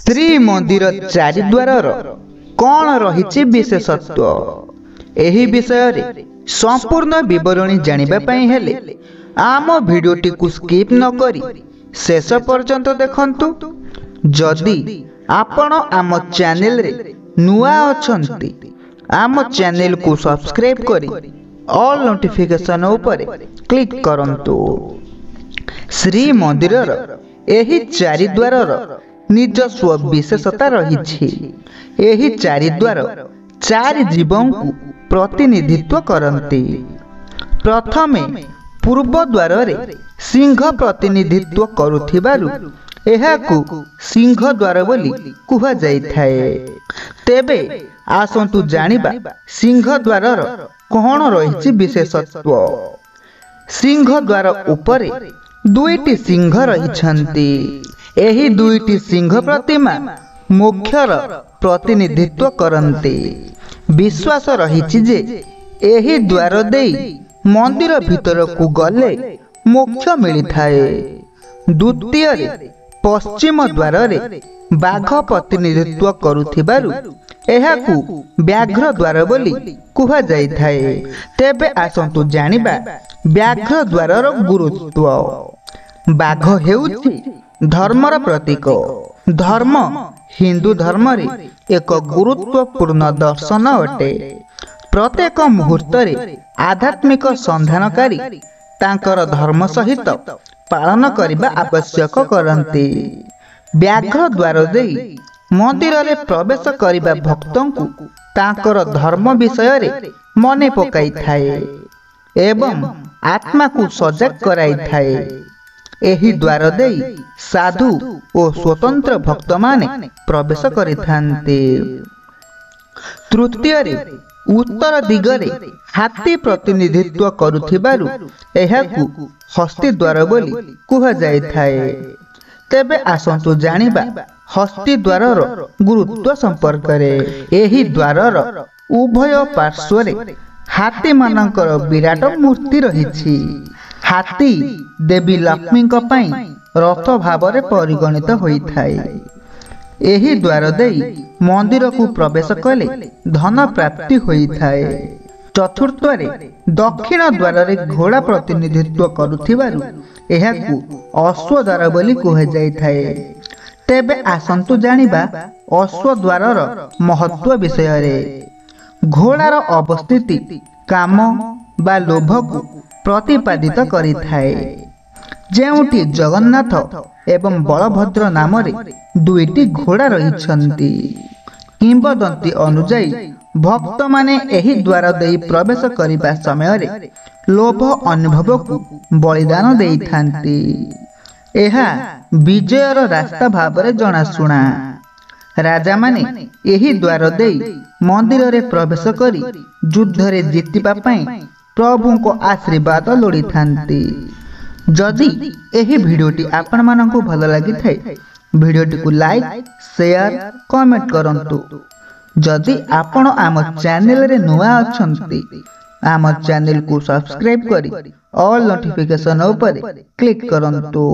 ଶ୍ରୀମନ୍ଦିର ଚାରିଦ୍ୱାରର କ'ଣ ରହିଛି ବିଶେଷତ୍ୱ? ଏହି ବିଷୟରେ ସମ୍ପୂର୍ଣ୍ଣ ବିବରଣୀ ଜାଣିବା ପାଇଁ ହେଲେ ଆମ ଭିଡ଼ିଓଟିକୁ ସ୍କିପ୍ ନ କରି ଶେଷ ପର୍ଯ୍ୟନ୍ତ ଦେଖନ୍ତୁ। ଯଦି ଆପଣ ଆମ ଚ୍ୟାନେଲରେ ନୂଆ ଅଛନ୍ତି, ଆମ ଚ୍ୟାନେଲକୁ ସବସ୍କ୍ରାଇବ୍ କରି ଅଲ୍ ନୋଟିଫିକେସନ୍ ଉପରେ କ୍ଲିକ୍ କରନ୍ତୁ। ଶ୍ରୀମନ୍ଦିରର ଏହି ଚାରିଦ୍ୱାରର ନିଜସ୍ୱ ବିଶେଷତା ରହିଛି। ଏହି ଚାରିଦ୍ୱାର ଚାରି ଜୀବଙ୍କୁ ପ୍ରତିନିଧିତ୍ୱ କରନ୍ତି। ପ୍ରଥମେ ପୂର୍ବ ଦ୍ୱାରରେ ସିଂହ ପ୍ରତିନିଧିତ୍ୱ କରୁଥିବାରୁ ଏହାକୁ ସିଂହ ଦ୍ୱାର ବୋଲି କୁହାଯାଇଥାଏ। ତେବେ ଆସନ୍ତୁ ଜାଣିବା ସିଂହ ଦ୍ୱାରର କ'ଣ ରହିଛି ବିଶେଷତ୍ୱ। ସିଂହ ଦ୍ୱାର ଉପରେ ଦୁଇଟି ସିଂହ ରହିଛନ୍ତି। ଏହି ଦୁଇଟି ସିଂହ ପ୍ରତିମା ମୋକ୍ଷର ପ୍ରତିନିଧିତ୍ୱ କରନ୍ତି। ବିଶ୍ୱାସ ରହିଛି ଯେ ଏହି ଦ୍ୱାର ଦେଇ ମନ୍ଦିର ଭିତରକୁ ଗଲେ ମୋକ୍ଷ ମିଳିଥାଏ। ଦ୍ୱିତୀୟରେ ପଶ୍ଚିମ ଦ୍ୱାରରେ ବାଘ ପ୍ରତିନିଧିତ୍ୱ କରୁଥିବାରୁ ଏହାକୁ ବ୍ୟାଘ୍ର ଦ୍ୱାର ବୋଲି କୁହାଯାଇଥାଏ। ତେବେ ଆସନ୍ତୁ ଜାଣିବା ବ୍ୟାଘ୍ର ଦ୍ୱାରର ଗୁରୁତ୍ୱ। ବାଘ ହେଉଛି ଧର୍ମର ପ୍ରତୀକ। ଧର୍ମ ହିନ୍ଦୁ ଧର୍ମରେ ଏକ ଗୁରୁତ୍ୱପୂର୍ଣ୍ଣ ଦର୍ଶନ ଅଟେ। ପ୍ରତ୍ୟେକ ମୁହୂର୍ତ୍ତରେ ଆଧ୍ୟାତ୍ମିକ ସନ୍ଧାନକାରୀ ତାଙ୍କର ଧର୍ମ ସହିତ ପାଳନ କରିବା ଆବଶ୍ୟକ କରନ୍ତି। ବ୍ୟାଘ୍ର ଦ୍ୱାର ଦେଇ ମନ୍ଦିରରେ ପ୍ରବେଶ କରିବା ଭକ୍ତଙ୍କୁ ତାଙ୍କର ଧର୍ମ ବିଷୟରେ ମନେ ପକାଇଥାଏ ଏବଂ ଆତ୍ମାକୁ ସଜାଗ କରାଇଥାଏ। ଏହି ଦ୍ୱାର ଦେଇ ସାଧୁ ଓ ସ୍ୱତନ୍ତ୍ର ଭକ୍ତମାନେ ପ୍ରବେଶ କରିଥାନ୍ତି। ତୃତୀୟରେ ଉତ୍ତର ଦିଗରେ ହାତୀ ପ୍ରତିନିଧିତ୍ୱ କରୁଥିବାରୁ ଏହାକୁ ହସ୍ତୀ ଦ୍ୱାର ବୋଲି କୁହାଯାଇଥାଏ। ତେବେ ଆସନ୍ତୁ ଜାଣିବା ହସ୍ତୀ ଦ୍ୱାରର ଗୁରୁତ୍ୱ ସମ୍ପର୍କରେ। ଏହି ଦ୍ୱାରର ଉଭୟ ପାର୍ଶ୍ୱରେ ହାତୀମାନଙ୍କର ବିରାଟ ମୂର୍ତ୍ତି ରହିଛି। ହାତୀ ଦେବୀ ଲକ୍ଷ୍ମୀଙ୍କ ପାଇଁ ରଥ ଭାବରେ ପରିଗଣିତ ହୋଇଥାଏ। ଏହି ଦ୍ୱାର ଦେଇ ମନ୍ଦିରକୁ ପ୍ରବେଶ କଲେ ଧନ ପ୍ରାପ୍ତି ହୋଇଥାଏ। ଚତୁର୍ଥରେ ଦକ୍ଷିଣ ଦ୍ୱାରରେ ଘୋଡ଼ା ପ୍ରତିନିଧିତ୍ୱ କରୁଥିବାରୁ ଏହାକୁ ଅଶ୍ୱ ଦ୍ୱାର ବୋଲି କୁହାଯାଇଥାଏ। ତେବେ ଆସନ୍ତୁ ଜାଣିବା ଅଶ୍ୱ ଦ୍ୱାରର ମହତ୍ୱ ବିଷୟରେ। ଘୋଡ଼ାର ଅବସ୍ଥିତି କାମ ବା ଲୋଭକୁ ପ୍ରତିପାଦିତ କରିଥାଏ। ଯେଉଁଠି ଜଗନ୍ନାଥ ଏବଂ ବଳଭଦ୍ର ନାମରେ ଦୁଇଟି ଘୋଡ଼ା ରହିଛନ୍ତି। କିମ୍ବଦନ୍ତୀ ଅନୁଯାୟୀ ଭକ୍ତମାନେ ଏହି ଦ୍ୱାର ଦେଇ ପ୍ରବେଶ କରିବା ସମୟରେ ଲୋଭ ଅନୁଭବକୁ ବଳିଦାନ ଦେଇଥାନ୍ତି। ଏହା ବିଜୟର ରାସ୍ତା ଭାବରେ ଜଣାଶୁଣା। ରାଜାମାନେ ଏହି ଦ୍ୱାର ଦେଇ ମନ୍ଦିରରେ ପ୍ରବେଶ କରି ଯୁଦ୍ଧରେ ଜିତିବା ପାଇଁ ପ୍ରଭୁଙ୍କ ଆଶୀର୍ବାଦ ଲୋଡ଼ିଥାନ୍ତି। ଯଦି ଏହି ଭିଡ଼ିଓଟି ଆପଣମାନଙ୍କୁ ଭଲ ଲାଗିଥାଏ, ଭିଡ଼ିଓଟିକୁ ଲାଇକ୍, ସେୟାର, କମେଣ୍ଟ କରନ୍ତୁ। ଯଦି ଆପଣ ଆମ ଚ୍ୟାନେଲରେ ନୂଆ ଅଛନ୍ତି, ଆମ ଚ୍ୟାନେଲକୁ ସବସ୍କ୍ରାଇବ୍ କରି ଅଲ୍ ନୋଟିଫିକେସନ୍ ଉପରେ କ୍ଲିକ୍ କରନ୍ତୁ।